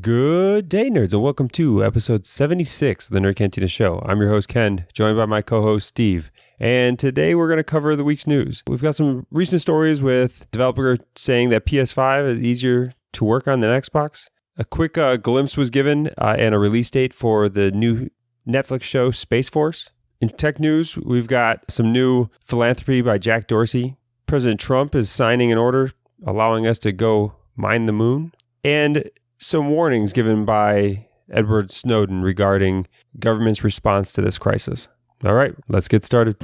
Good day, nerds, and welcome to episode 76 of the Nerd Cantina Show. I'm your host, Ken, joined by my co-host, Steve. And today we're going to cover the week's news. We've got some recent stories with developer saying that PS5 is easier to work on than Xbox. A quick glimpse was given and a release date for the new Netflix show, Space Force. In tech news, we've got some new philanthropy by Jack Dorsey. President Trump is signing an order allowing us to go mine the moon. And some warnings given by Edward Snowden regarding government's response to this crisis. All right, let's get started.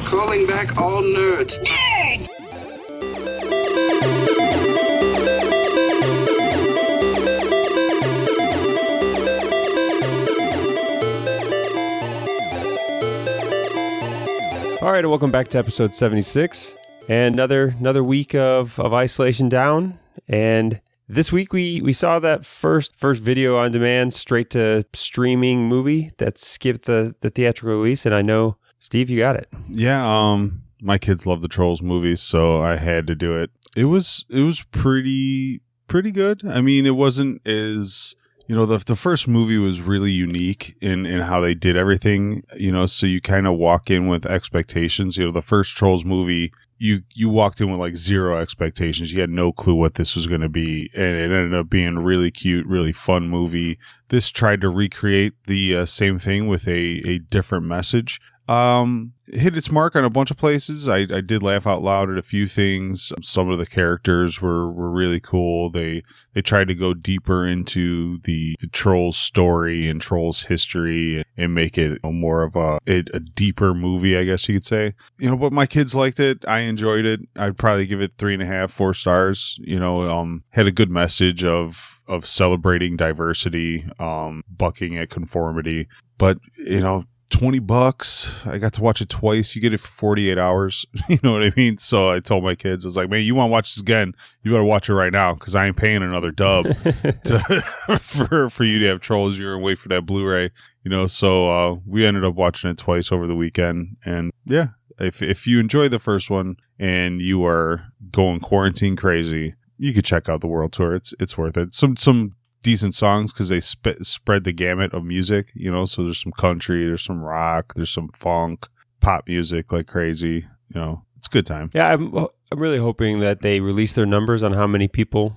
Calling back all nerds. Nerds! All right, and welcome back to episode 76. And another week of isolation down. And this week, we saw that first video on demand straight to streaming movie that skipped the theatrical release. And I know, Steve, you got it. Yeah, my kids love the Trolls movies, so I had to do it. It was pretty good. I mean, it wasn't as, the first movie was really unique in how they did everything, so you kind of walk in with expectations. The first Trolls movie, you walked in with like zero expectations. You had no clue what this was going to be, and it ended up being a really cute, really fun movie. This tried to recreate the same thing with a different message. It hit its mark on a bunch of places. I did laugh out loud at a few things. Some of the characters were really cool. They tried to go deeper into the Trolls story and Trolls history and make it more of a deeper movie, I guess you could say. But my kids liked it. I enjoyed it. I'd probably give it 3.5, 4 stars. Had a good message of celebrating diversity, bucking at conformity. But, $20. I got to watch it twice. You get it for 48 hours. You know what I mean? So I told my kids, I was like, man, you want to watch this again? You better watch it right now because I ain't paying another dub for you to have Trolls. You're going to wait for that Blu-ray. So we ended up watching it twice over the weekend. And yeah, if you enjoy the first one and you are going quarantine crazy, you could check out the World Tour. It's worth it. Some decent songs because they spread the gamut of music, so there's some country, there's some rock, there's some funk, pop music like crazy. It's a good time. Yeah, I'm really hoping that they release their numbers on how many people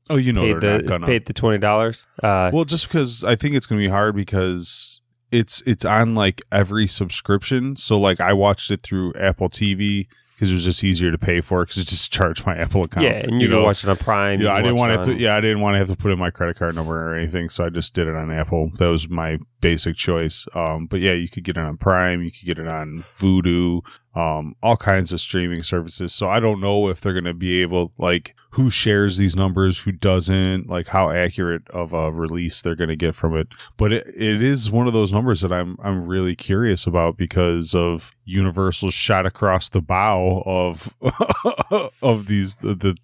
they're not gonna paid the $20. Well, just because I think it's gonna be hard because it's on like every subscription. So like I watched it through Apple TV because it was just easier to pay for because it just charged my Apple account. Yeah, and you can watch it on Prime. Yeah, I didn't want to have to put in my credit card number or anything, so I just did it on Apple. That was my basic choice. But yeah, you could get it on Prime, you could get it on Vudu, all kinds of streaming services. So I don't know if they're going to be able, like, who shares these numbers, who doesn't, like how accurate of a release they're going to get from it. But it is one of those numbers that I'm really curious about because of Universal's shot across the bow of these the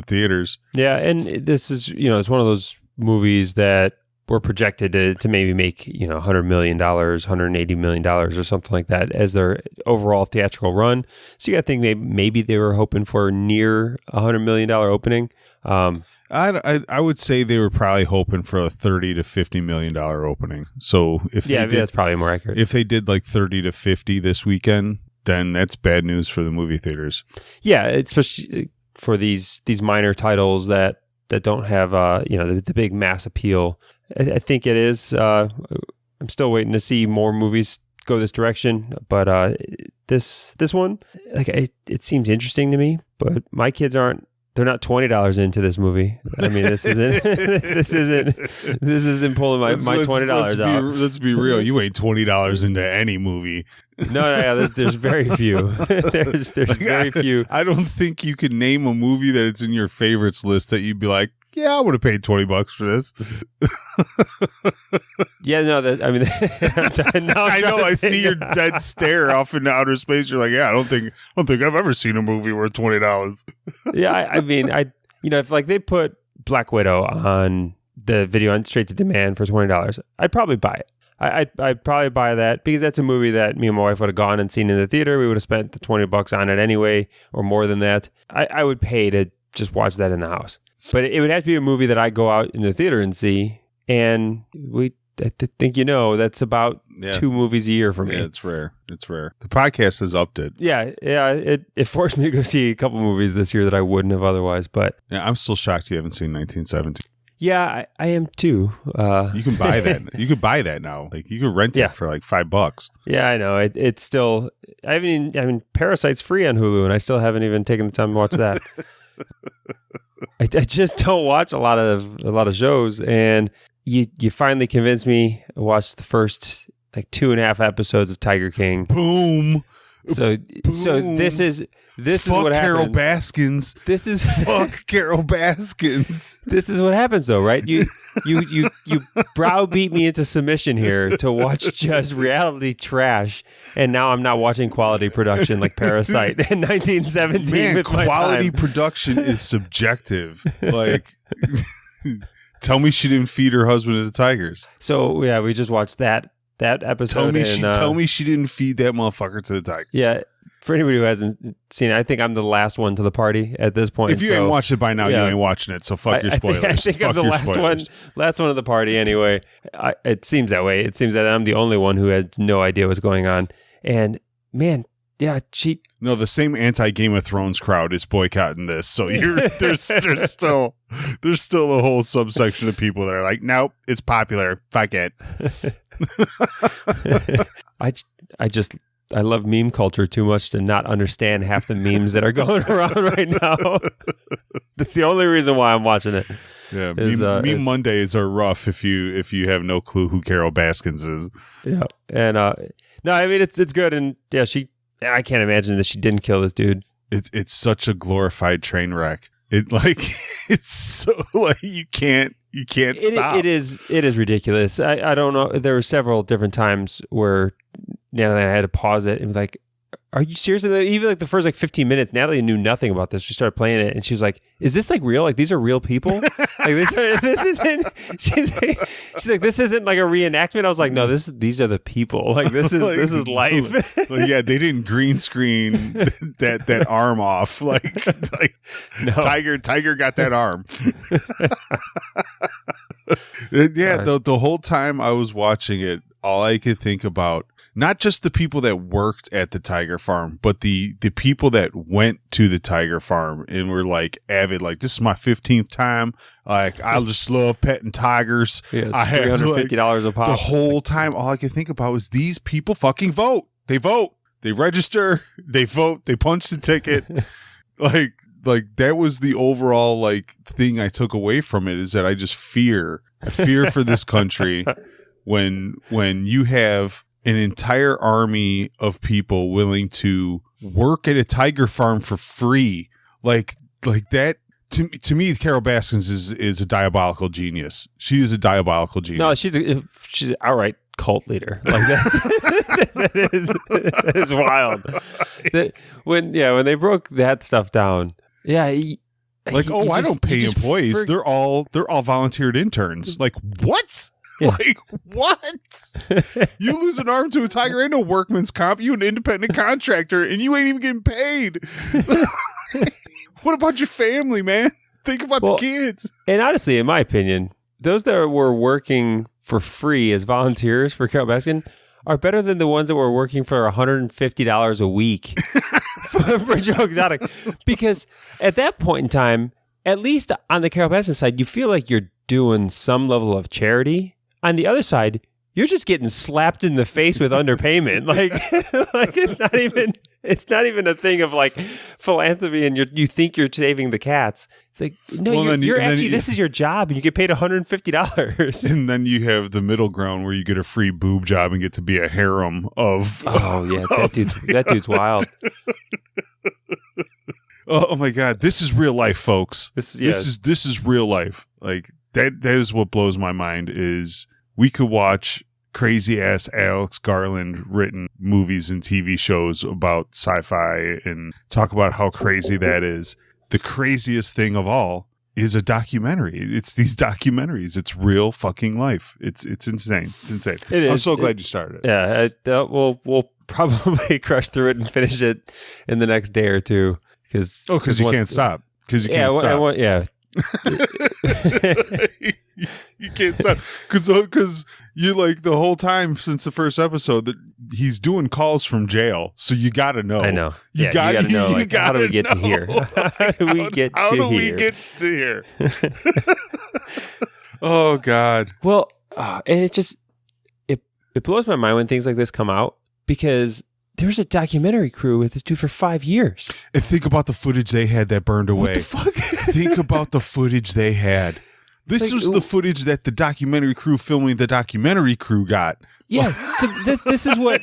theaters. Yeah, and this is it's one of those movies that were projected to maybe make $100 million, $180 million or something like that as their overall theatrical run. So you got to think maybe they were hoping for near $100 million opening. I would say they were probably hoping for a $30 to $50 million opening. So that's probably more accurate. If they did like 30 to 50 this weekend, then that's bad news for the movie theaters. Yeah, especially for these minor titles that don't have the big mass appeal. I think it is. I'm still waiting to see more movies go this direction, but this one, like, it seems interesting to me. But my kids aren't. They're not $20 into this movie. I mean, this isn't. this isn't pulling my $20 out. Let's be real. You ain't $20 into any movie. No. There's very few. there's very few. I don't think you could name a movie that it's in your favorites list that you'd be like, yeah, I would have paid $20 for this. Yeah, no, I mean, I know. I see your dead stare off into outer space. You're like, yeah, I don't think I've ever seen a movie worth $20. Yeah, I mean, if like they put Black Widow on the video on straight to demand for $20, I'd probably buy it. I'd probably buy that because that's a movie that me and my wife would have gone and seen in the theater. We would have spent the $20 on it anyway, or more than that. I would pay to just watch that in the house. But it would have to be a movie that I go out in the theater and see. And I think that's about 2 movies a year for me. Yeah, it's rare. It's rare. The podcast has upped it. Yeah. It forced me to go see a couple movies this year that I wouldn't have otherwise. But yeah, I'm still shocked you haven't seen 1917. Yeah, I am too. You can buy that. You could buy that now. Like you could rent it for like $5. Yeah, I know. It's still. Parasite's free on Hulu, and I still haven't even taken the time to watch that. I just don't watch a lot of shows, and you finally convinced me to watch the first like 2.5 episodes of Tiger King. Boom. So this is what happens. Carol Baskins. This is fuck Carol Baskins. This is what happens though, right? You browbeat me into submission here to watch just reality trash, and now I'm not watching quality production like Parasite in 1917. Man, with quality my time. production is subjective. Like, tell me she didn't feed her husband to the tigers. So yeah, we just watched that episode. Tell me she didn't feed that motherfucker to the tigers. Yeah. For anybody who hasn't seen it, I think I'm the last one to the party at this point. If you ain't watched it by now, you ain't watching it. So fuck your spoilers. I think I'm the last one of the party anyway. It seems that way. It seems that I'm the only one who has no idea what's going on. And man, yeah, No, the same anti-Game of Thrones crowd is boycotting this. So there's still a whole subsection of people that are like, nope, it's popular. Fuck it. I love meme culture too much to not understand half the memes that are going around right now. That's the only reason why I'm watching it. Yeah, meme Mondays are rough if you have no clue who Carol Baskins is. Yeah, and no, I mean it's good, and yeah, I can't imagine that she didn't kill this dude. It's such a glorified train wreck. It's so like you can't stop. It is ridiculous. I don't know. There were several different times where Natalie and I had to pause it and be like, are you serious? And even like the first like 15 minutes, Natalie knew nothing about this. She started playing it and she was like, is this like real? Like these are real people? Like this isn't, she's like, this isn't like a reenactment. I was like, no, these are the people. Like this is, this is life. Like, yeah, they didn't green screen that arm off. Like no. Tiger got that arm. Yeah, the whole time I was watching it, all I could think about, not just the people that worked at the tiger farm, but the people that went to the tiger farm and were like avid, like this is my 15th time. Like I just love petting tigers. Yeah, I have $350 a pop. The whole time, all I could think about was these people fucking vote. They vote. They register. They vote. They punch the ticket. Like that was the overall like thing I took away from it, is that I just fear for this country when you have an entire army of people willing to work at a tiger farm for free. Like that to me, Carol Baskins is a diabolical genius. She is a diabolical genius. No, she's an outright cult leader. Like that is wild. When they broke that stuff down. Yeah. I don't pay employees. They're all volunteered interns. Like what? Yeah. Like what? You lose an arm to a tiger, ain't no workman's comp. You an independent contractor, and you ain't even getting paid. What about your family, man? Think about the kids. And honestly, in my opinion, those that were working for free as volunteers for Carol Baskin are better than the ones that were working for $150 a week for Joe Exotic. Because at that point in time, at least on the Carol Baskin side, you feel like you're doing some level of charity. On the other side, you're just getting slapped in the face with underpayment. Like it's not even a thing of like philanthropy and you think you're saving the cats. It's like, no, this is your job and you get paid $150. And then you have the middle ground where you get a free boob job and get to be a harem of. Oh yeah, that dude's wild. Oh my God, this is real life, folks. This is real life. Like that is what blows my mind, is we could watch crazy ass Alex Garland written movies and TV shows about sci-fi and talk about how crazy that is. The craziest thing of all is a documentary. It's these documentaries. It's real fucking life. It's insane. It's insane. I'm so glad you started it. Yeah, we'll probably crush through it and finish it in the next day or two. Because you can't stop. Because you can't stop. You can't stop because you like the whole time since the first episode that he's doing calls from jail. So you got to know. I know. You got to know. Like, how do we get to here? How do we get to here? Oh God. Well, and it blows my mind when things like this come out, because there's a documentary crew with this dude for 5 years. And think about the footage they had that burned away. What the fuck? Think about the footage they had. This was the footage that the documentary crew filming the documentary crew got. Yeah. So this is what.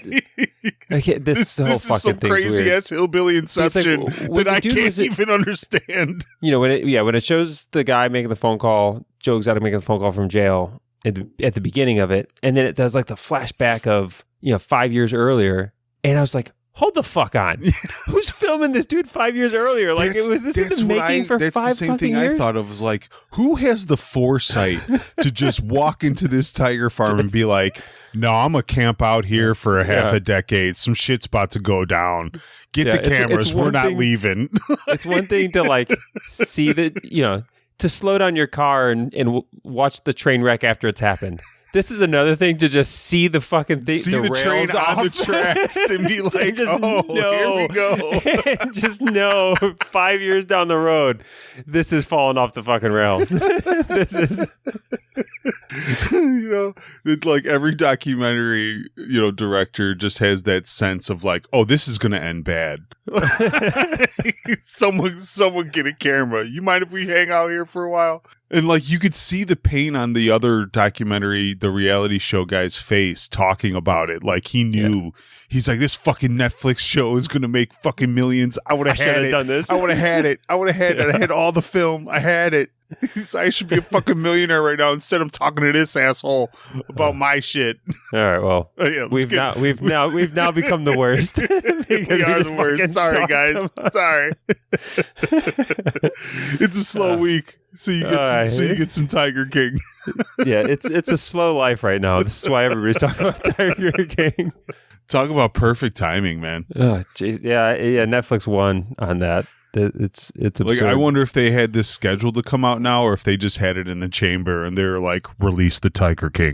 Okay, this whole is fucking some thing's crazy weird. ass hillbilly inception that I can't even understand. You know, when it shows the guy making the phone call, Joe Exotic making the phone call from jail at the beginning of it, and then it does like the flashback of 5 years earlier, and I was like, hold the fuck on. Who's filming this dude 5 years earlier? Like, this is the making for 5 fucking years? That's the same thing I thought of, was like, who has the foresight to just walk into this tiger farm and be like, no, I'm going to camp out here for half a decade. Some shit's about to go down. Get the cameras. We're not leaving. It's one thing to like see to slow down your car and watch the train wreck after it's happened. This is another thing to just see the fucking thing, see the train on the tracks and be like, here we go. And just know 5 years down the road, this is falling off the fucking rails. This is, it's like every documentary, director just has that sense of like, oh, this is going to end bad. Someone get a camera. You mind if we hang out here for a while? And like you could see the pain on the other documentary, the reality show guy's face talking about it. Like he knew. Yeah. He's like, this fucking Netflix show is going to make fucking millions. I would have had it. Done this. I would have had it. I would have had it. I had all the film. I had it. I should be a fucking millionaire right now instead of talking to this asshole about my shit. All right, well, we've now become the worst. We are the worst. Sorry, guys. Sorry. It's a slow week, so you get some Tiger King. Yeah, it's a slow life right now. This is why everybody's talking about Tiger King. Talk about perfect timing, man. Oh, geez. Yeah. Netflix won on that. It's absurd. Like, I wonder if they had this scheduled to come out now, or if they just had it in the chamber and they're like, release the Tiger King.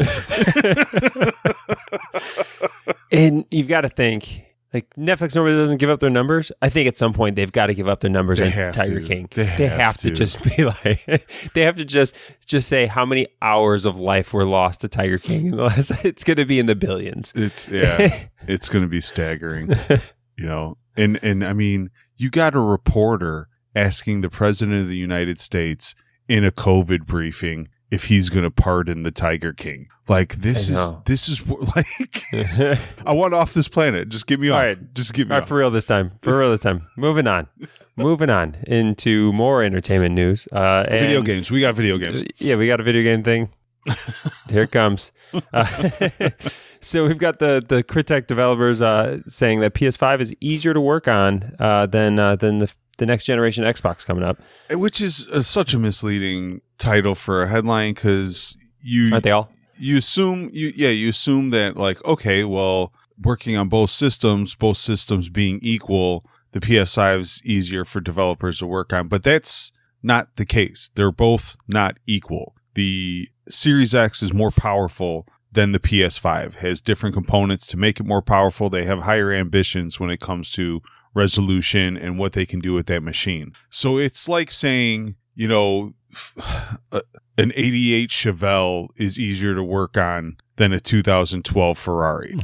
And you've got to think, like, Netflix normally doesn't give up their numbers. I think at some point they've got to give up their numbers on Tiger King. They have to just be like, they have to just say how many hours of life were lost to Tiger King. It's going to be in the billions. It's going to be staggering. And I mean, you got a reporter asking the president of the United States in a COVID briefing if he's going to pardon the Tiger King. Like, this is like, I want off this planet. Just get me off. Right. Just get me off. All right, for real this time. Moving on into more entertainment news. Video games. We got video games. Yeah, we got a video game thing. Here it comes. So we've got the Crytek developers saying that PS5 is easier to work on than the next generation Xbox coming up. Which is such a misleading title for a headline, because aren't they all? You assume that, like, okay, well, working on both systems being equal, the PS5 is easier for developers to work on, but that's not the case. They're both not equal. The Series X is more powerful than the PS5, has different components to make it more powerful. They have higher ambitions when it comes to resolution and what they can do with that machine. So it's like saying, an 88 Chevelle is easier to work on than a 2012 Ferrari.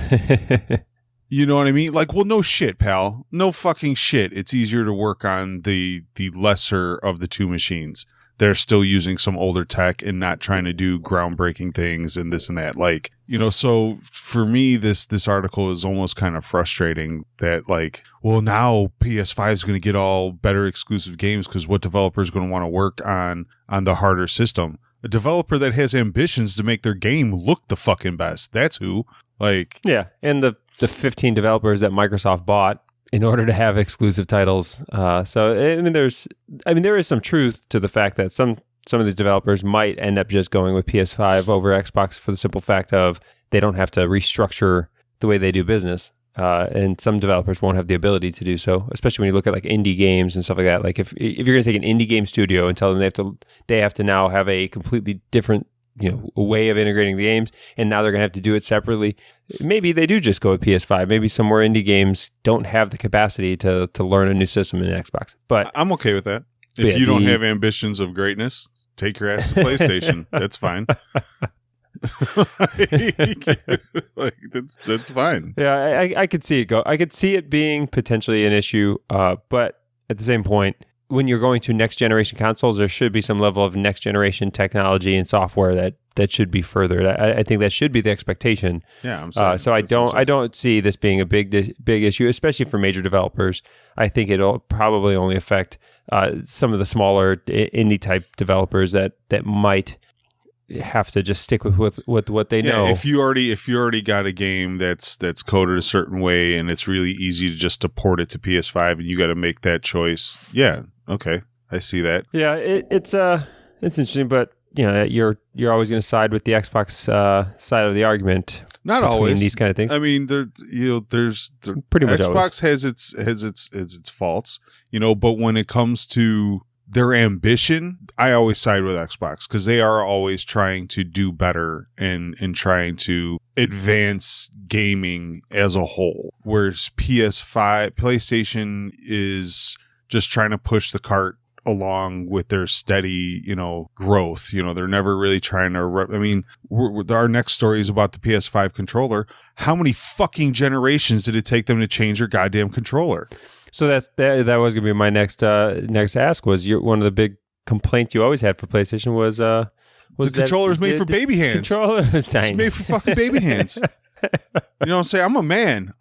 You know what I mean? Like, well, no shit, pal. No fucking shit. It's easier to work on the lesser of the two machines. They're still using some older tech and not trying to do groundbreaking things and this and that. Like, so for me, this article is almost kind of frustrating that, like, well, now PS5 is going to get all better exclusive games because what developer is going to want to work on the harder system? A developer that has ambitions to make their game look the fucking best. That's who. Like, yeah. And the 15 developers that Microsoft bought in order to have exclusive titles. So there is some truth to the fact that some of these developers might end up just going with PS5 over Xbox for the simple fact of they don't have to restructure the way they do business. and some developers won't have the ability to do so, especially when you look at like indie games and stuff like that. Like if you're going to take an indie game studio and tell them they have to now have a completely different way of integrating the games, and now they're going to have to do it separately. Maybe they do just go with PS5. Maybe some more indie games don't have the capacity to learn a new system in Xbox. But I'm okay with that. If you don't have ambitions of greatness, take your ass to PlayStation. That's fine. Like that's fine. Yeah, I could see it go. I could see it being potentially an issue, but at the same point, when you're going to next generation consoles, there should be some level of next generation technology and software that should be furthered. I think that should be the expectation. Yeah, I'm sorry. So I don't see this being a big issue, especially for major developers. I think it'll probably only affect some of the smaller indie type developers that might have to just stick with what they know. If you already got a game that's coded a certain way and it's really easy to just to port it to PS5 and you got to make that choice. Yeah, okay, I see that. Yeah, it's interesting, but you're always going to side with the Xbox side of the argument. Not always these kind of things. I mean, there's pretty much Xbox has its faults, but when it comes to their ambition, I always side with Xbox because they are always trying to do better and trying to advance gaming as a whole. Whereas PlayStation is just trying to push the cart along with their steady, growth. They're never really trying to. Our next story is about the PS5 controller. How many fucking generations did it take them to change their goddamn controller? So that was going to be my next ask. Was one of the big complaints you always had for PlayStation was the controller's made for baby hands. Controller was tiny. It's made for fucking baby hands. You know what I'm saying?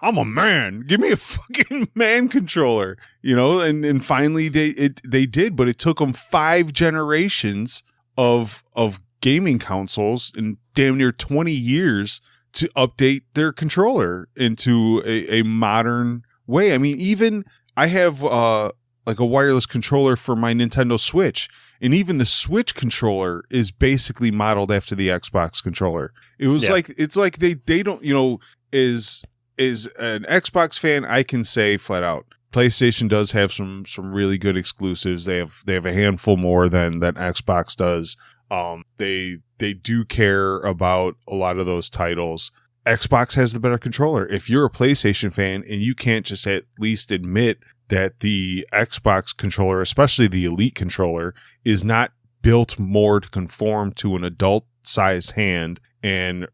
I'm a man. Give me a fucking man controller. And finally they did, but it took them 5 generations of gaming consoles and damn near 20 years to update their controller into a modern way. I mean, even I have like a wireless controller for my Nintendo Switch, and even the Switch controller is basically modeled after the Xbox controller. It was it's like they don't, is an Xbox fan, I can say flat out, PlayStation does have some really good exclusives. They have a handful more than Xbox does. They do care about a lot of those titles. Xbox has the better controller. If you're a PlayStation fan and you can't just at least admit that the Xbox controller, especially the Elite controller, is not built more to conform to an adult-sized hand and,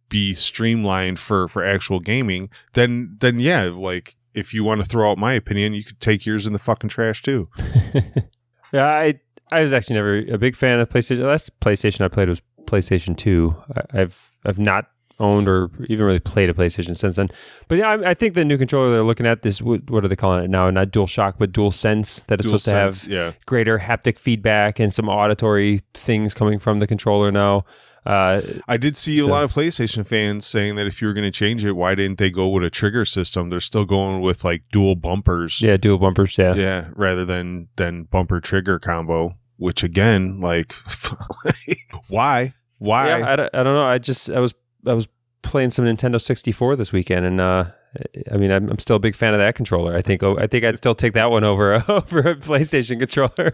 be streamlined for actual gaming, then yeah, like, if you want to throw out my opinion, you could take yours in the fucking trash too. Yeah, I was actually never a big fan of PlayStation. The last PlayStation I played was PlayStation 2. I've not owned or even really played a PlayStation since then. But yeah, I think the new controller they're looking at, this, what are they calling it now? Not DualShock, but DualSense, that is supposed to have greater haptic feedback and some auditory things coming from the controller now. I did see a lot of PlayStation fans saying that if you were going to change it, why didn't they go with a trigger system? They're still going with like dual bumpers. Yeah, dual bumpers, yeah. Yeah, rather than bumper trigger combo, which again, like, why? Yeah, I don't know. I was playing some Nintendo 64 this weekend, and I'm still a big fan of that controller. I think I'd still take that one over a PlayStation controller.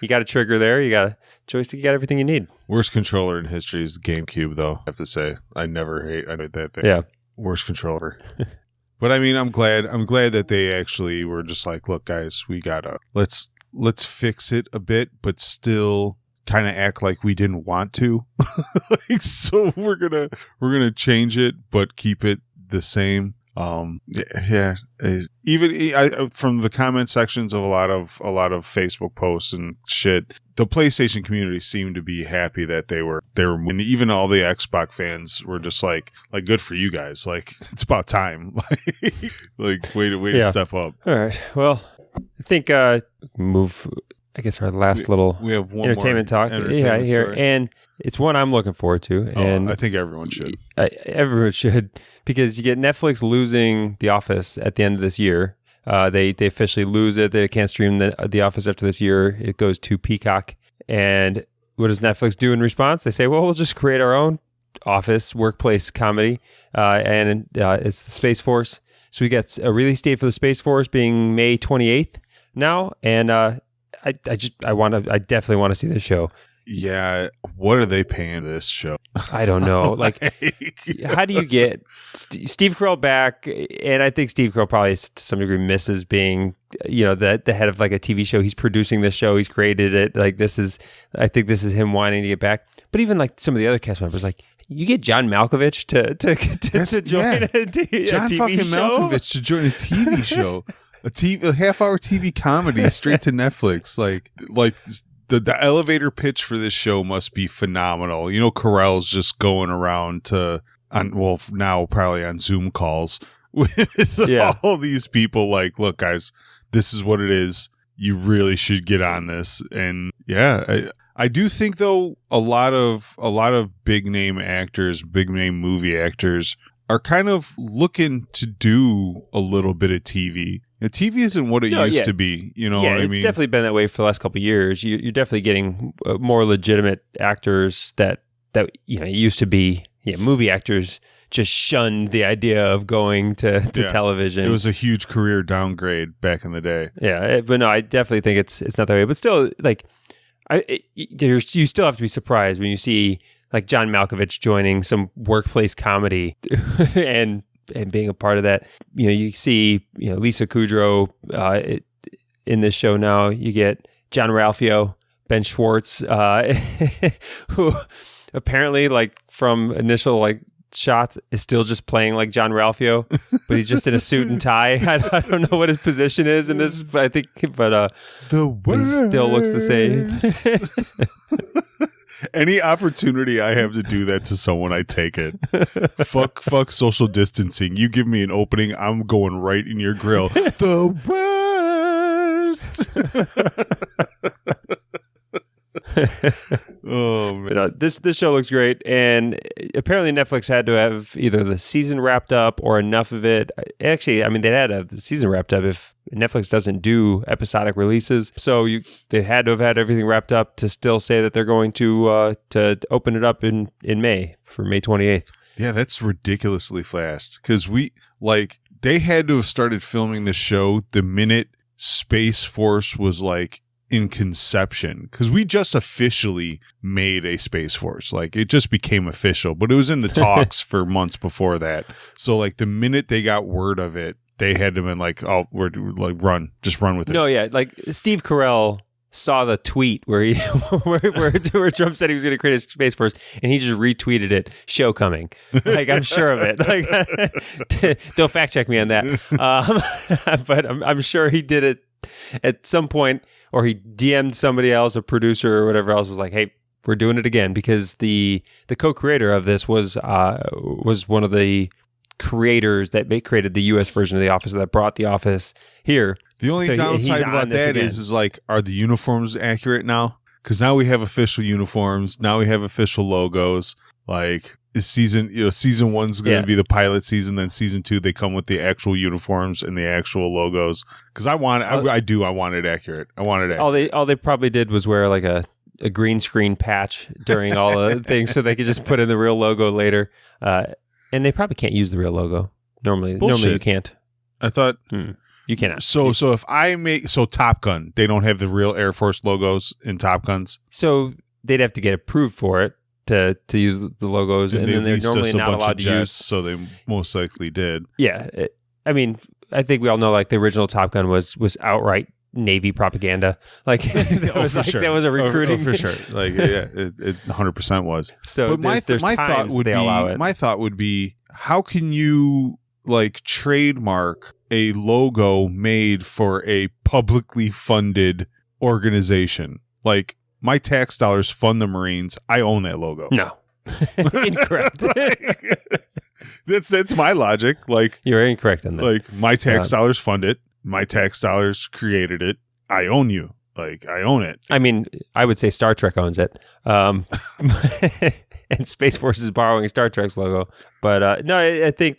You got a trigger there, you got a joystick, you got everything you need. Worst controller in history is the GameCube, though. I have to say, I hate that thing. Yeah, worst controller. But I mean, I'm glad that they actually were just like, look, guys, we gotta let's fix it a bit, but still kind of act like we didn't want to. So we're gonna change it but keep it the same. Even from the comment sections of a lot of Facebook posts and shit, the PlayStation community seemed to be happy that they were, and even all the Xbox fans were just like good for you guys, like it's about time. like way to step up. All right, well, I think move, I guess, our last little we have one entertainment more talk. entertainment here, story. and it's one I'm looking forward to. And I think everyone should. Everyone should, because you get Netflix losing The Office at the end of this year. They officially lose it. They can't stream the Office after this year. It goes to Peacock. And what does Netflix do in response? They say, well, we'll just create our own Office workplace comedy, and it's the Space Force. So we got a release date for the Space Force being May 28th now, and I definitely want to see this show. Yeah, what are they paying this show? I don't know. Like, how do you get Steve Carrell back? And I think Steve Carrell probably to some degree misses being, the head of like a TV show. He's producing this show. He's created it. Like, I think this is him wanting to get back. But even like some of the other cast members, like, you get John Malkovich to join a TV show? Malkovich to join a TV show, a half-hour TV comedy straight to Netflix. Like the elevator pitch for this show must be phenomenal. Carrell's just going around now probably on Zoom calls with all these people. Like, look, guys, this is what it is. You really should get on this. And yeah, I do think though a lot of big name actors, big name movie actors are kind of looking to do a little bit of TV. TV isn't what it used to be. What I mean? It's definitely been that way for the last couple of years. You're definitely getting more legitimate actors that used to be movie actors just shunned the idea of going to television. It was a huge career downgrade back in the day. Yeah, but no, I definitely think it's not that way. But still, like, you still have to be surprised when you see like John Malkovich joining some workplace comedy and being a part of that. You see Lisa Kudrow in this show now. You get John Ralphio, Ben Schwartz, who apparently like from initial like shots is still just playing like John Ralphio, but he's just in a suit and tie. I don't know what his position is in this, but I think but he still looks the same. Any opportunity I have to do that to someone, I take it. Fuck social distancing. You give me an opening, I'm going right in your grill. The worst. This show looks great, and apparently Netflix had to have either the season wrapped up or enough of it. Actually, I mean, they had to have the season wrapped up if Netflix doesn't do episodic releases. So they had to have had everything wrapped up to still say that they're going to open it up in May for May 28th. Yeah, that's ridiculously fast because they had to have started filming the show the minute Space Force was like in conception, because we just officially made a Space Force. Like, it just became official, but it was in the talks for months before that. So like the minute they got word of it, they had to been like, oh, we're like, run with it. No, yeah, like Steve Carell saw the tweet where he where Trump said he was going to create a Space Force, and he just retweeted it. Show coming. Like, I'm sure of it. Like, don't fact check me on that. But I'm sure he did it at some point, or he DM'd somebody else, a producer or whatever else, was like, hey, we're doing it again, because the co-creator of this was one of the creators that created the U.S. version of The Office, that brought The Office here. The only downside about that is like, are the uniforms accurate now? Because now we have official uniforms. Now we have official logos. Like, is season one's going to be the pilot season. Then season 2, they come with the actual uniforms and the actual logos. Because I want it accurate. I want it accurate. All they probably did was wear like a green screen patch during all the things, so they could just put in the real logo later. And they probably can't use the real logo. Normally you can't. I thought you cannot. So if I make Top Gun, they don't have the real Air Force logos in Top Guns. So they'd have to get approved for it to use the logos, and then they're normally not allowed to use. So they most likely did. Yeah, I mean, I think we all know like the original Top Gun was outright Navy propaganda. Like, that was a recruiting for sure. Like, yeah, it 100% was. So, but my thought would be, how can you like trademark a logo made for a publicly funded organization? Like, my tax dollars fund the Marines. I own that logo. No, incorrect. That's my logic. Like, you're incorrect on that. Like, my tax dollars fund it. My tax dollars created it. I own you. Like, I own it. I mean, I would say Star Trek owns it. And Space Force is borrowing Star Trek's logo. But no, I think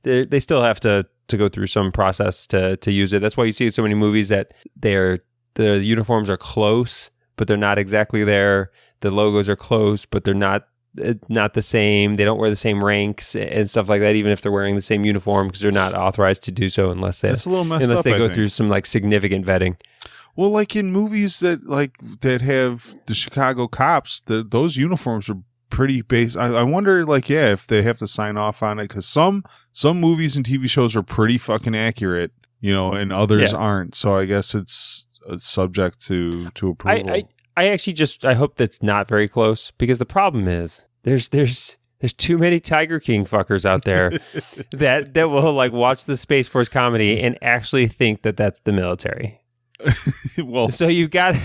they still have to go through some process to use it. That's why you see so many movies that the uniforms are close, but they're not exactly there. The logos are close, but they're not not the same. They don't wear the same ranks and stuff like that, even if they're wearing the same uniform, because they're not authorized to do so unless That's a little messed unless up, they I go think. through some like significant vetting. Well, like in movies that have the Chicago cops, those uniforms are pretty base. I wonder, like, if they have to sign off on it, because some movies and TV shows are pretty fucking accurate, and others aren't. So I guess it's subject to approval. I actually I hope that's not very close, because the problem is there's too many Tiger King fuckers out there that will like watch the Space Force comedy and actually think that that's the military. Well, so you've got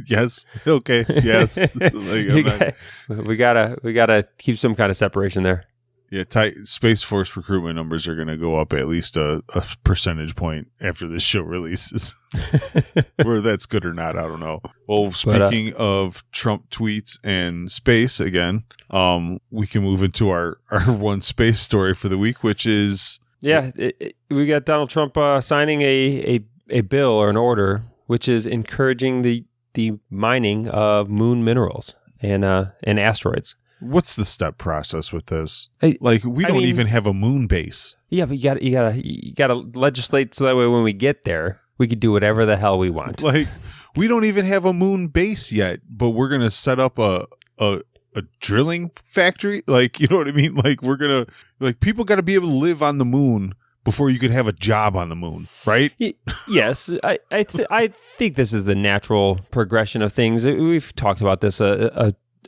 yes, okay, yes. We gotta keep some kind of separation there. Yeah, Space Force recruitment numbers are going to go up at least a percentage point after this show releases. Whether that's good or not, I don't know. Well, speaking of Trump tweets and space again, we can move into our one space story for the week, which is... Yeah, we got Donald Trump signing a bill or an order which is encouraging the mining of moon minerals and asteroids. What's the step process with this? We don't even have a moon base. Yeah, but you gotta legislate so that way when we get there, we could do whatever the hell we want. Like, we don't even have a moon base yet, but we're gonna set up a drilling factory. Like, you know what I mean? Like, we're gonna people got to be able to live on the moon before you could have a job on the moon, right? Yes, I think this is the natural progression of things. We've talked about this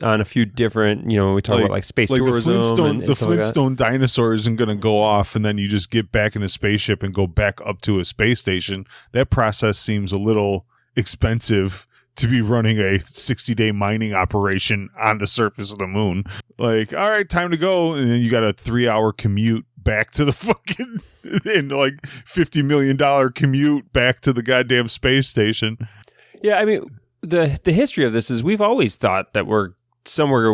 on a few different, when we talk about like space tourism. The Flintstone dinosaur isn't going to go off and then you just get back in a spaceship and go back up to a space station. That process seems a little expensive to be running a 60-day mining operation on the surface of the moon. Like, all right, time to go. And then you got a 3-hour commute back to the fucking, and like $50 million commute back to the goddamn space station. Yeah, I mean, the history of this is we've always thought that we're somewhere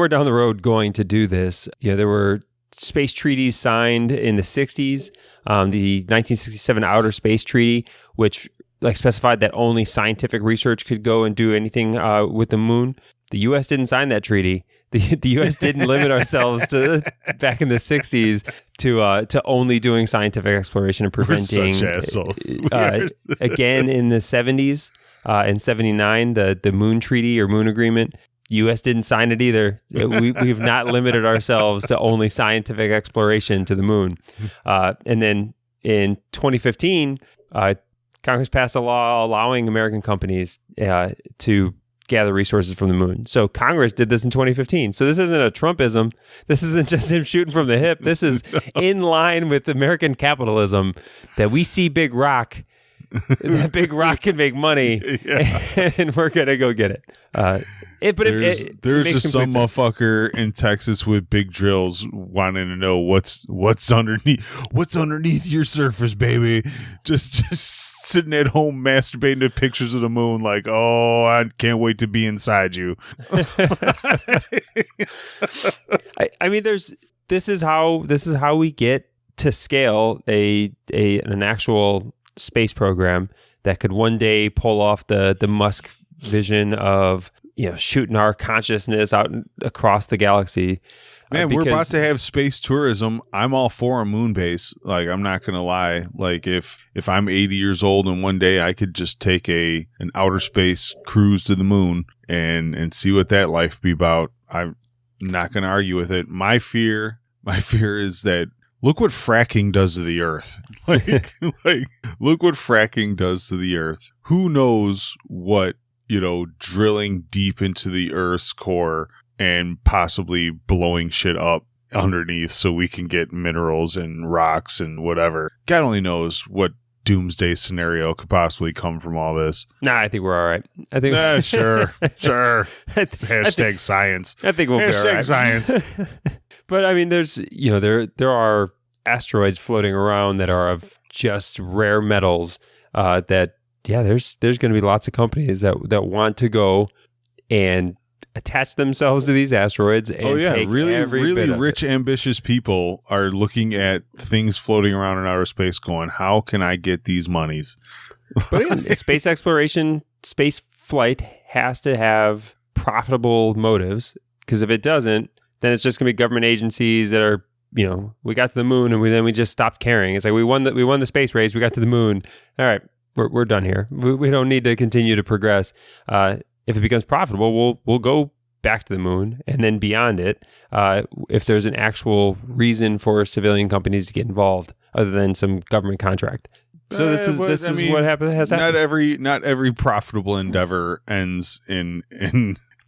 down the road going to do this. There were space treaties signed in the 60s, the 1967 Outer Space Treaty, which specified that only scientific research could go and do anything with the moon. The U.S. didn't sign that treaty. The U.S. didn't limit ourselves to back in the 60s to only doing scientific exploration and preventing. We're such assholes. Again, in the 70s, in 79, the Moon Treaty or Moon Agreement, U.S. didn't sign it either. We've not limited ourselves to only scientific exploration to the moon. And then in 2015, Congress passed a law allowing American companies to gather resources from the moon. So Congress did this in 2015. So this isn't a Trumpism. This isn't just him shooting from the hip. This is in line with American capitalism, that we see big rock. That big rock can make money, and we're gonna go get it. There's just some motherfucker in Texas with big drills wanting to know what's underneath your surface, baby. Just sitting at home masturbating to pictures of the moon, like, oh, I can't wait to be inside you. I mean, this is how we get to scale an actual space program that could one day pull off the Musk vision of shooting our consciousness out across the galaxy. Man, we're about to have space tourism. I'm all for a moon base. Like, I'm not gonna lie. Like, if I'm 80 years old and one day I could just take an outer space cruise to the moon and see what that life be about, I'm not gonna argue with it. My fear is that, look what fracking does to the earth. Like, look what fracking does to the earth. Who knows what, drilling deep into the earth's core and possibly blowing shit up underneath so we can get minerals and rocks and whatever. God only knows what doomsday scenario could possibly come from all this. Nah, I think we're all right. I think sure. Hashtag science. I think we'll be all right. Hashtag science. But I mean, there's there are asteroids floating around that are of just rare metals. There's going to be lots of companies that want to go and attach themselves to these asteroids. And take really rich, ambitious people are looking at things floating around in outer space, going, "How can I get these monies?" But again, space exploration, space flight has to have profitable motives, because if it doesn't, then it's just going to be government agencies that are, we got to the moon and then we just stopped caring. It's like we won the space race, we got to the moon. All right, we're done here. We don't need to continue to progress. If it becomes profitable, we'll go back to the moon and then beyond it. If there's an actual reason for civilian companies to get involved, other than some government contract. So this is what has happened. Not every profitable endeavor ends in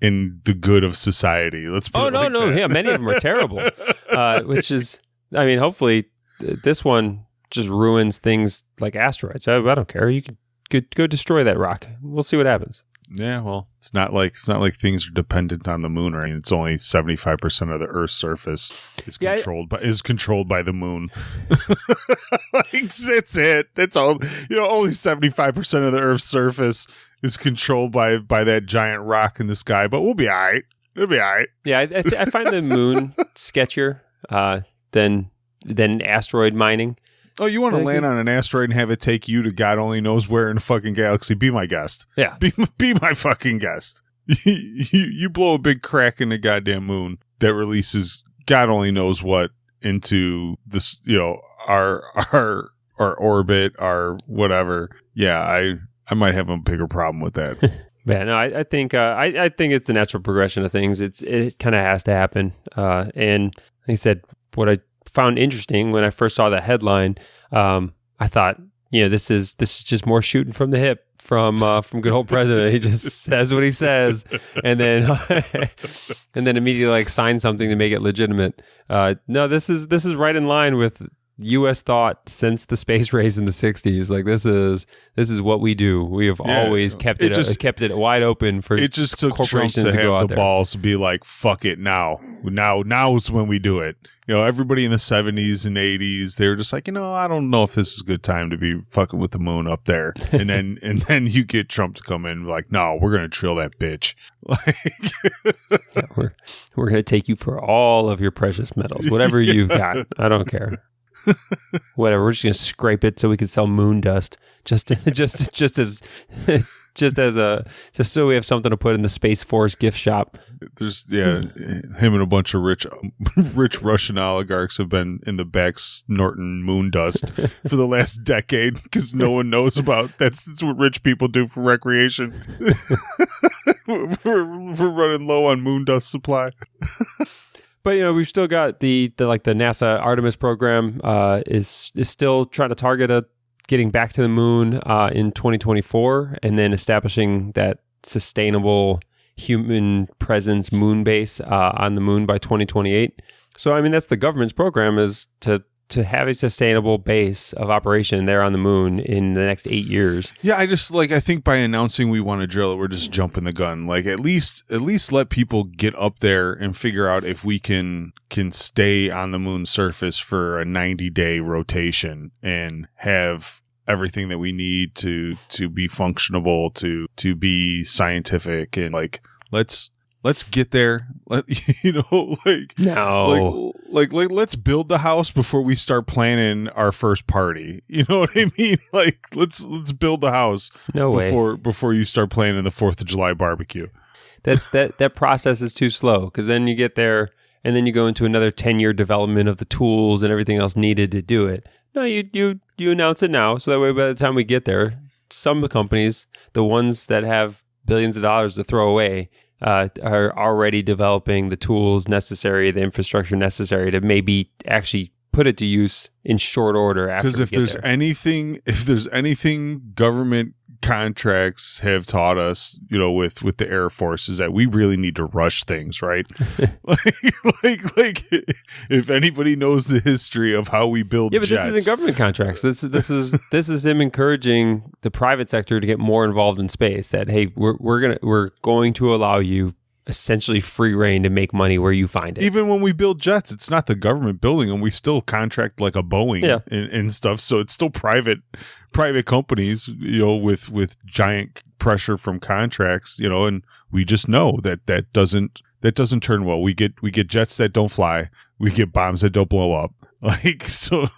the good of society. Let's put it like that. Yeah, many of them are terrible. Which is, hopefully this one just ruins things like asteroids. I don't care. You can go destroy that rock. We'll see what happens. Yeah, well, it's not like things are dependent on the moon, right? It's only 75% of the Earth's surface is controlled by the moon. That's it. That's all. Only 75% of the Earth's surface is controlled by that giant rock in the sky. But we'll be all right. It'll be all right. Yeah, I find the moon sketchier than asteroid mining. Oh, you want to land on an asteroid and have it take you to God only knows where in the fucking galaxy? Be my guest. Yeah. Be my fucking guest. You blow a big crack in the goddamn moon that releases God only knows what into this, our orbit, our whatever. Yeah, I might have a bigger problem with that. Yeah, no, I think it's the natural progression of things. It kind of has to happen. And like I said, what I found interesting when I first saw that headline, I thought, this is just more shooting from the hip from good old president. He just says what he says, and then immediately sign something to make it legitimate. No, this is right in line with U.S. thought since the space race in the 60s. Like this is what we do. We have always kept it wide open for it just took corporations Trump to go have out the there. balls to be like, fuck it now is when we do it. Everybody in the 70s and 80s, they were just like, I don't know if this is a good time to be fucking with the moon up there. And then you get Trump to come in and be like, no, we're gonna drill that bitch. Yeah, we're gonna take you for all of your precious metals, whatever you've got. I don't care. Whatever, we're just gonna scrape it so we can sell moon dust, just so we have something to put in the Space Force gift shop. There's him and a bunch of rich Russian oligarchs have been in the back snorting moon dust for the last decade because no one knows about that's what rich people do for recreation. we're running low on moon dust supply. But we've still got the NASA Artemis program is still trying to target getting back to the moon in 2024, and then establishing that sustainable human presence moon base on the moon by 2028. So that's the government's program, is to have a sustainable base of operation there on the moon in the next 8 years. Yeah, I just I think by announcing we want to drill it, we're just jumping the gun. At least let people get up there and figure out if we can stay on the moon's surface for a 90-day rotation and have everything that we need to be functionable, to be scientific, and let's get there. Let's build the house before we start planning our first party. You know what I mean? Let's build the house before you start planning the 4th of July barbecue. That process is too slow, because then you get there and then you go into another 10-year development of the tools and everything else needed to do it. No, you announce it now, so that way by the time we get there, some of the companies, the ones that have billions of dollars to throw away, are already developing the tools necessary, the infrastructure necessary to maybe actually put it to use in short order. Because if there's anything government contracts have taught us, with the Air Force, is that we really need to rush things, right? If anybody knows the history of how we build jets. This isn't government contracts. This is him encouraging the private sector to get more involved in space. That, hey, we're going to allow you essentially free reign to make money where you find it. Even when we build jets, it's not the government building them. We still contract like a Boeing and stuff. So it's still private companies, with giant pressure from contracts, and we just know that doesn't turn well. We get jets that don't fly. We get bombs that don't blow up. So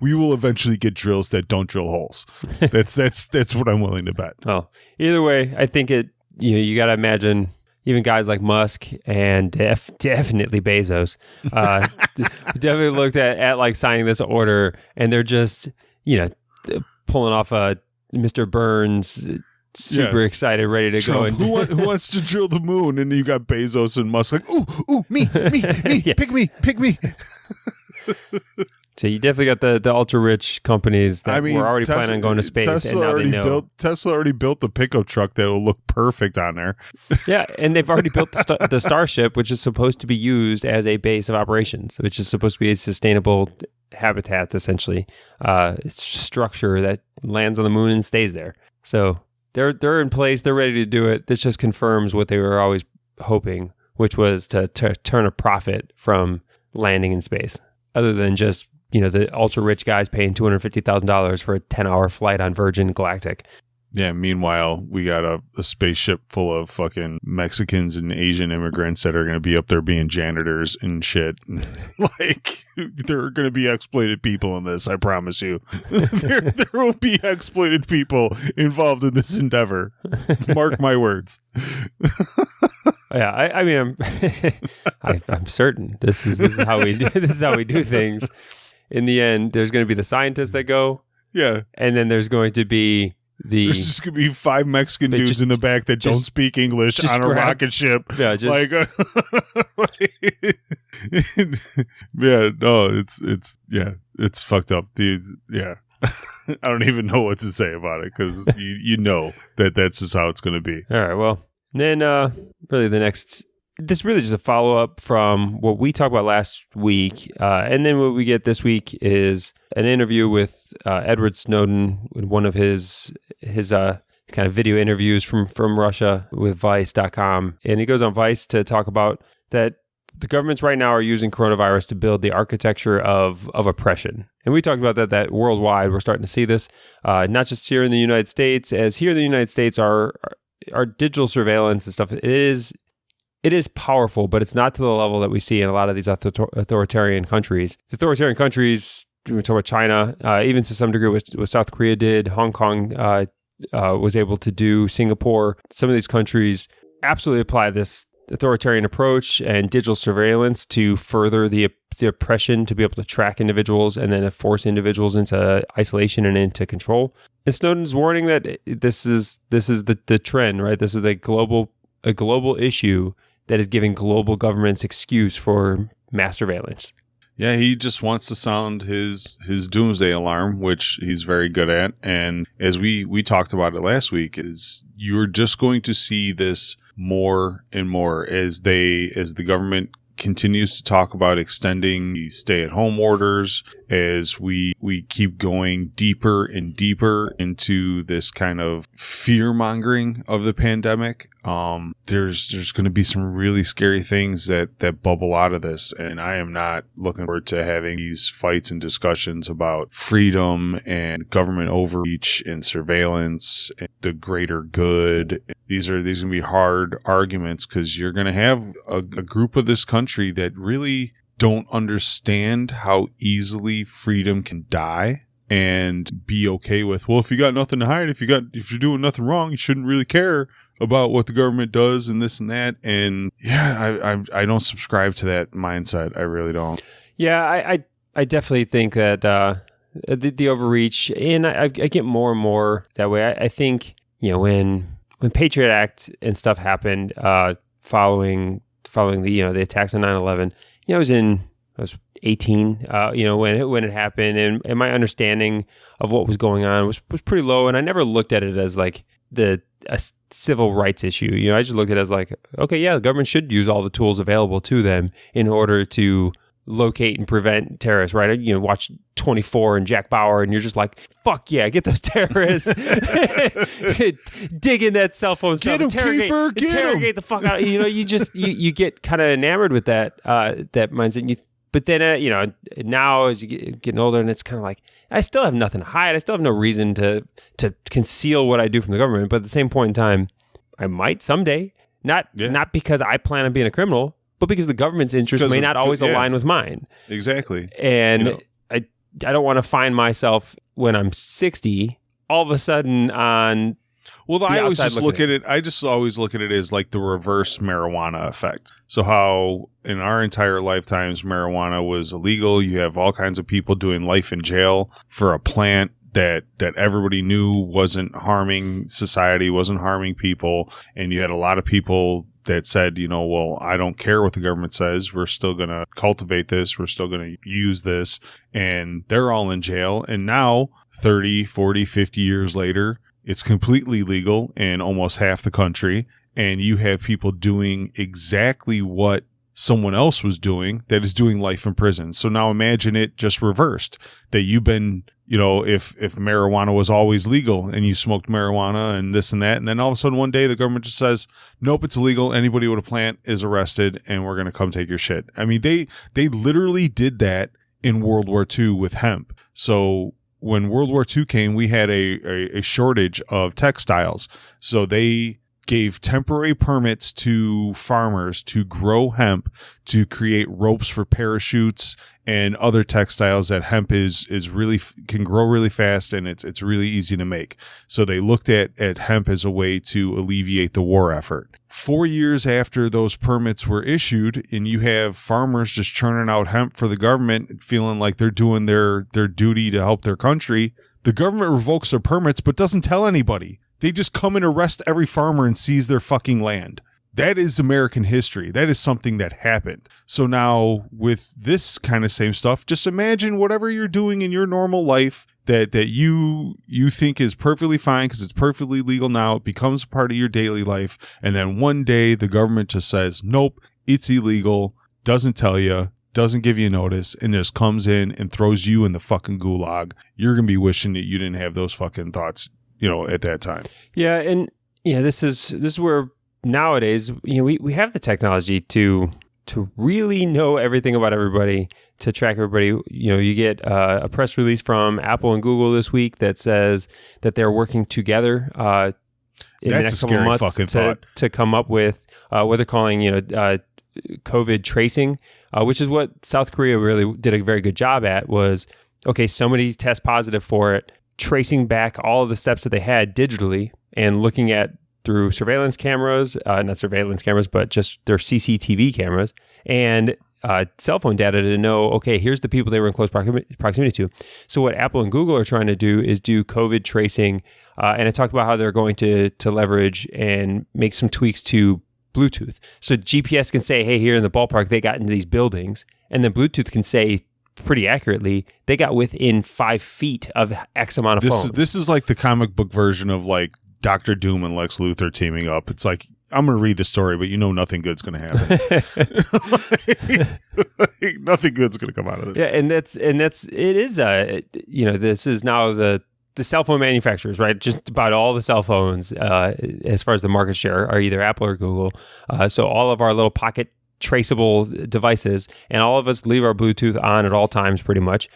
we will eventually get drills that don't drill holes. That's what I'm willing to bet. Well, either way, I think you got to imagine even guys like Musk and definitely Bezos definitely looked at like signing this order, and they're just, pulling off a Mr. Burns, super excited, ready to Trump, go. And who wants to drill the moon? And you got Bezos and Musk like, ooh, me, Yeah. pick me. So you definitely got the ultra rich companies that were already planning on going to space, and now they know. Tesla already built the pickup truck that will look perfect on there. Yeah, and they've already built the Starship, which is supposed to be used as a base of operations, which is supposed to be a sustainable habitat, essentially, structure that lands on the moon and stays there. So they're in place. They're ready to do it. This just confirms what they were always hoping, which was to turn a profit from landing in space, other than just the ultra rich guys paying $250,000 for a 10-hour flight on Virgin Galactic. Yeah, meanwhile, we got a spaceship full of fucking Mexicans and Asian immigrants that are going to be up there being janitors and shit. Like, there are going to be exploited people in this, I promise you. There will be exploited people involved in this endeavor. Mark my words. Yeah, I mean, I'm certain this is how we do things. In the end, there's going to be the scientists that go. Yeah. And then the's going to be there's just going to be 5 Mexican dudes in the back that don't speak English on a rocket ship. Yeah, just, it's fucked up, dude. Yeah. I don't even know what to say about it, because you know that's just how it's going to be. All right, well, then really this really just a follow-up from what we talked about last week. And then what we get this week is an interview with Edward Snowden, one of his kind of video interviews from Russia with Vice.com. And he goes on Vice to talk about that the governments right now are using coronavirus to build the architecture of oppression. And we talked about that worldwide. We're starting to see this, not just here in the United States, as here in the United States, our digital surveillance and stuff, it is powerful, but it's not to the level that we see in a lot of these authoritarian countries. The authoritarian countries, we talk about China, even to some degree what South Korea did, Hong Kong was able to do, Singapore. Some of these countries absolutely apply this authoritarian approach and digital surveillance to further the oppression, to be able to track individuals and then force individuals into isolation and into control. And Snowden's warning that this is the trend, right? This is a global issue that is giving global governments excuse for mass surveillance. Yeah, he just wants to sound his doomsday alarm, which he's very good at. And as we talked about it last week, is you're just going to see this more and more as the government continues to talk about extending the stay-at-home orders, as we keep going deeper and deeper into this kind of fear-mongering of the pandemic. There's going to be some really scary things that bubble out of this, and I am not looking forward to having these fights and discussions about freedom and government overreach and surveillance and the greater good. These are going to be hard arguments, because you're going to have a group of this country that really don't understand how easily freedom can die, and be okay with, well, if you got nothing to hide, if you're doing nothing wrong, you shouldn't really care about what the government does and this and that. And yeah, I don't subscribe to that mindset. I really don't. Yeah, I definitely think that the overreach, and I get more and more that way. I think, when Patriot Act and stuff happened following the the attacks on 9/11, I was 18, when it happened, and my understanding of what was going on was pretty low, and I never looked at it as like a civil rights issue. I just looked at it as like, okay, yeah, the government should use all the tools available to them in order to locate and prevent terrorists, right? Watch 24 and Jack Bauer, and you're just like, fuck yeah, get those terrorists. Dig in that cell phone stuff. Interrogate the fuck out. You get kind of enamored with that mindset. But then, now as you getting older, and it's kind of like, I still have nothing to hide. I still have no reason to conceal what I do from the government. But at the same point in time, I might someday, not because I plan on being a criminal, but because the government's interests may not always align with mine. Exactly. And I don't want to find myself when I'm 60, all of a sudden on Well, I always outside just look at it. I just always look at it as like the reverse marijuana effect. So how in our entire lifetimes marijuana was illegal. You have all kinds of people doing life in jail for a plant that everybody knew wasn't harming society, wasn't harming people, and you had a lot of people that said, well, I don't care what the government says. We're still going to cultivate this. We're still going to use this. And they're all in jail. And now 30, 40, 50 years later, it's completely legal in almost half the country. And you have people doing exactly what someone else was doing that is doing life in prison. So now imagine it just reversed, that you've been, if marijuana was always legal and you smoked marijuana and this and that, and then all of a sudden one day the government just says, nope, it's illegal. Anybody with a plant is arrested and we're going to come take your shit. I mean, they literally did that in World War II with hemp. So when World War II came, we had a shortage of textiles. So they gave temporary permits to farmers to grow hemp to create ropes for parachutes and other textiles that hemp is really can grow really fast, and it's really easy to make. So they looked at hemp as a way to alleviate the war effort. 4 years after those permits were issued, and you have farmers just churning out hemp for the government, feeling like they're doing their duty to help their country, the government revokes their permits but doesn't tell anybody. They just come and arrest every farmer and seize their fucking land. That is American history. That is something that happened. So now with this kind of same stuff, just imagine whatever you're doing in your normal life that you think is perfectly fine because it's perfectly legal now. It becomes part of your daily life. And then one day the government just says, nope, it's illegal, doesn't tell you, doesn't give you notice, and just comes in and throws you in the fucking gulag. You're going to be wishing that you didn't have those fucking thoughts, at that time. Yeah. And this is where nowadays, we have the technology to really know everything about everybody, to track everybody. You get a press release from Apple and Google this week that says that they're working together in the next couple of months to come up with what they're calling, COVID tracing, which is what South Korea really did a very good job at. Was, okay, somebody test positive for it, tracing back all of the steps that they had digitally and looking at through surveillance cameras, not surveillance cameras, but just their CCTV cameras and cell phone data to know, okay, here's the people they were in close proximity to. So what Apple and Google are trying to do is do COVID tracing. And I talked about how they're going to leverage and make some tweaks to Bluetooth. So GPS can say, hey, here in the ballpark, they got into these buildings. And then Bluetooth can say pretty accurately, they got within 5 feet of X amount of phones. This is like the comic book version of like Dr. Doom and Lex Luthor teaming up. It's like, I'm going to read the story, but nothing good's going to happen. Nothing good's going to come out of this. Yeah, and this is now the cell phone manufacturers, right? Just about all the cell phones, as far as the market share, are either Apple or Google. So all of our little pocket traceable devices, and all of us leave our Bluetooth on at all times pretty much.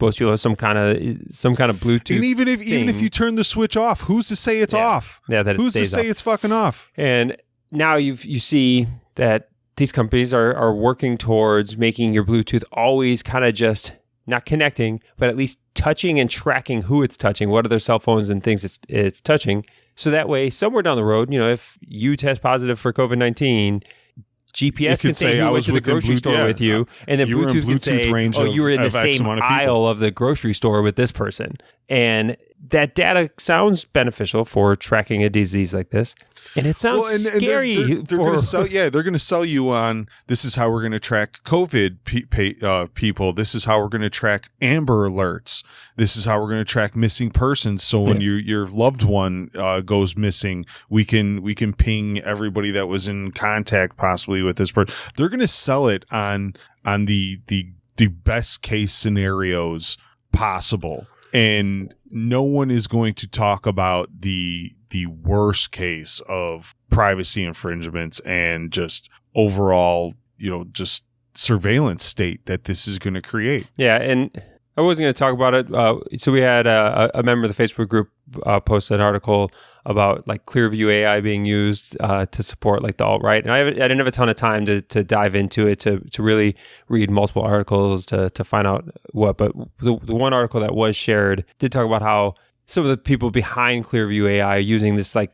Most people have some kind of Bluetooth. And even if you turn the switch off, who's to say it's off? Yeah, that who's to say it's fucking off? And now you see that these companies are working towards making your Bluetooth always kind of just not connecting, but at least touching and tracking who it's touching, what other cell phones and things it's touching. So that way, somewhere down the road, if you test positive for COVID-19, GPS can say who went to the grocery store with you, and then Bluetooth can say, you were in the same aisle of the grocery store with this person. And that data sounds beneficial for tracking a disease like this. And it sounds scary. They're going to sell you on, this is how we're going to track COVID people. This is how we're going to track Amber Alerts. This is how we're going to track missing persons. So when your loved one goes missing, we can ping everybody that was in contact possibly with this person. They're going to sell it on the best case scenarios possible. And no one is going to talk about the worst case of privacy infringements and just overall, just surveillance state that this is going to create. Yeah, and I wasn't going to talk about it. So we had a member of the Facebook group post an article about like Clearview AI being used to support like the alt-right. And I didn't have a ton of time to dive into it, to really read multiple articles to find out what. But the one article that was shared did talk about how some of the people behind Clearview AI are using this, like,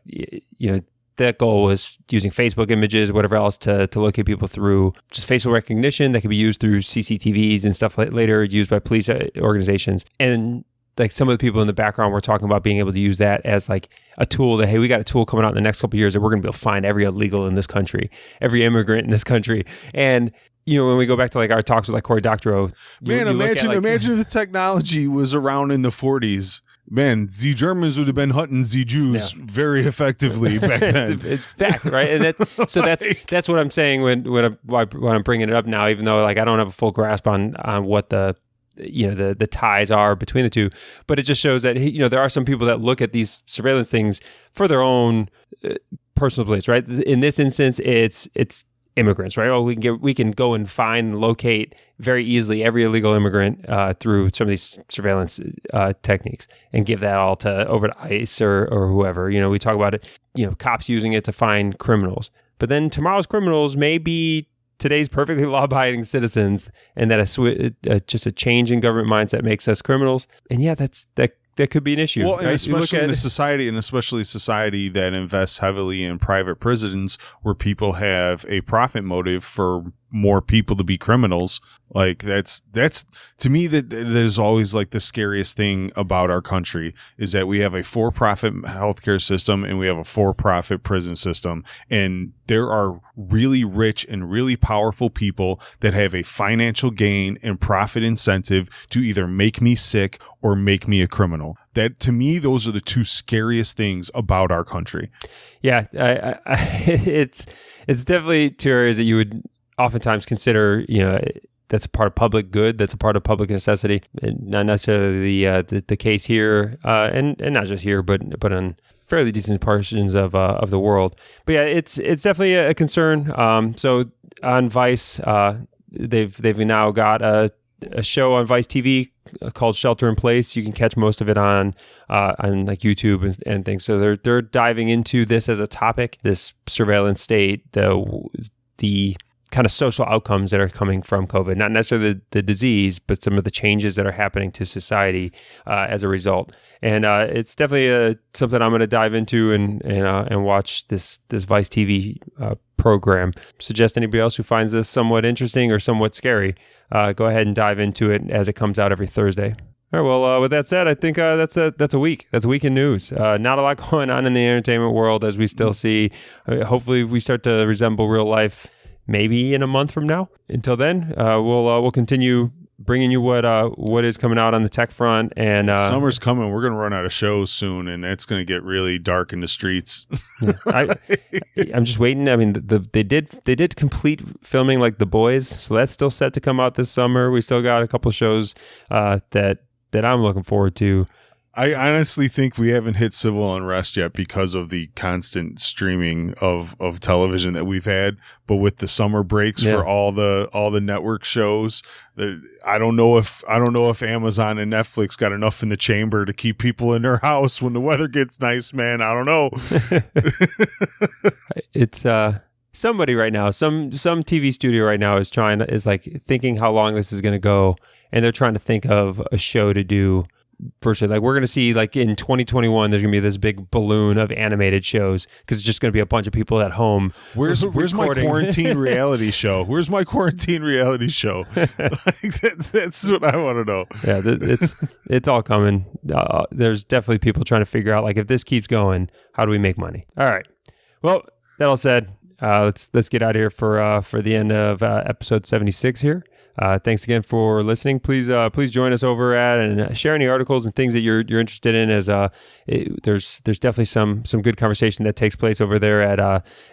that goal was using Facebook images, whatever else, to locate people through just facial recognition that could be used through CCTVs and stuff later used by police organizations. And like some of the people in the background were talking about being able to use that as like a tool that, hey, we got a tool coming out in the next couple of years that we're going to be able to find every illegal in this country, every immigrant in this country. And when we go back to like our talks with like Cory Doctorow, imagine if the technology was around in the 40s. Man, the Germans would have been hunting the Jews very effectively back then. Fact, right? And that's what I'm saying when I'm bringing it up now, even though like I don't have a full grasp on what the ties are between the two, but it just shows that there are some people that look at these surveillance things for their own personal beliefs, right? In this instance, it's immigrants, right? Oh, we can go and find and locate very easily every illegal immigrant through some of these surveillance techniques, and give that all over to ICE or whoever. We talk about it, cops using it to find criminals, but then tomorrow's criminals may be today's perfectly law-abiding citizens, and that just a change in government mindset makes us criminals. And that could be an issue. Well, right? and especially in a society, and especially society that invests heavily in private prisons, where people have a profit motive for more people to be criminals. Like that's to me that is always like the scariest thing about our country, is that we have a for-profit healthcare system and we have a for-profit prison system, and there are really rich and really powerful people that have a financial gain and profit incentive to either make me sick or make me a criminal. That, to me, those are the two scariest things about our country. Yeah, it's definitely two areas that you would oftentimes consider, that's a part of public good, that's a part of public necessity, and not necessarily the case here, and not just here, but on fairly decent portions of the world. But yeah, it's definitely a concern. So on Vice, they've now got a show on Vice TV called Shelter in Place. You can catch most of it on like YouTube and things. So they're diving into this as a topic, this surveillance state, the kind of social outcomes that are coming from COVID, not necessarily the disease, but some of the changes that are happening to society as a result. And it's definitely something I'm going to dive into and watch this Vice TV program. Suggest anybody else who finds this somewhat interesting or somewhat scary, go ahead and dive into it as it comes out every Thursday. All right. Well, with that said, I think that's a week. That's a week in news. Not a lot going on in the entertainment world, as we still see. Hopefully, we start to resemble real life maybe in a month from now. Until then, we'll continue bringing you what is coming out on the tech front. And summer's coming. We're going to run out of shows soon, and it's going to get really dark in the streets. I'm just waiting. I mean, they did complete filming like The Boys, so that's still set to come out this summer. We still got a couple of shows that I'm looking forward to. I honestly think we haven't hit civil unrest yet because of the constant streaming of television that we've had. But with the summer breaks for all the network shows, I don't know if Amazon and Netflix got enough in the chamber to keep people in their house when the weather gets nice, man. I don't know. It's somebody right now, some TV studio right now is like thinking how long this is going to go, and they're trying to think of a show to do. Virtually, like we're going to see, like in 2021, there's going to be this big balloon of animated shows because it's just going to be a bunch of people at home. Where's my quarantine reality show? Where's my quarantine reality show? Like that's what I want to know. Yeah, it's all coming. There's definitely people trying to figure out, like, if this keeps going, how do we make money? All right. Well, that all said, let's get out of here for the end of episode 76 here. Thanks again for listening. Please join us over at and share any articles and things that you're interested in. As there's definitely some good conversation that takes place over there at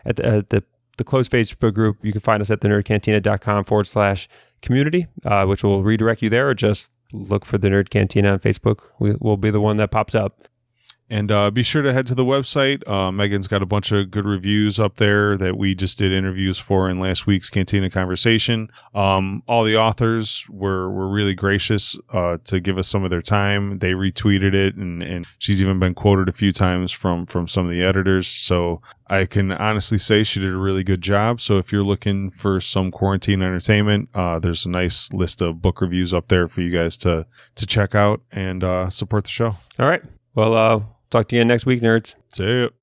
the closed Facebook group. You can find us at thenerdcantina.com/community, which will redirect you there, or just look for the Nerd Cantina on Facebook. We'll be the one that pops up. And be sure to head to the website. Megan's got a bunch of good reviews up there that we just did interviews for in last week's Cantina Conversation. All the authors were really gracious to give us some of their time. They retweeted it, and she's even been quoted a few times from some of the editors. So I can honestly say she did a really good job. So if you're looking for some quarantine entertainment, there's a nice list of book reviews up there for you guys to check out and support the show. All right. Well, talk to you again next week, nerds. See ya.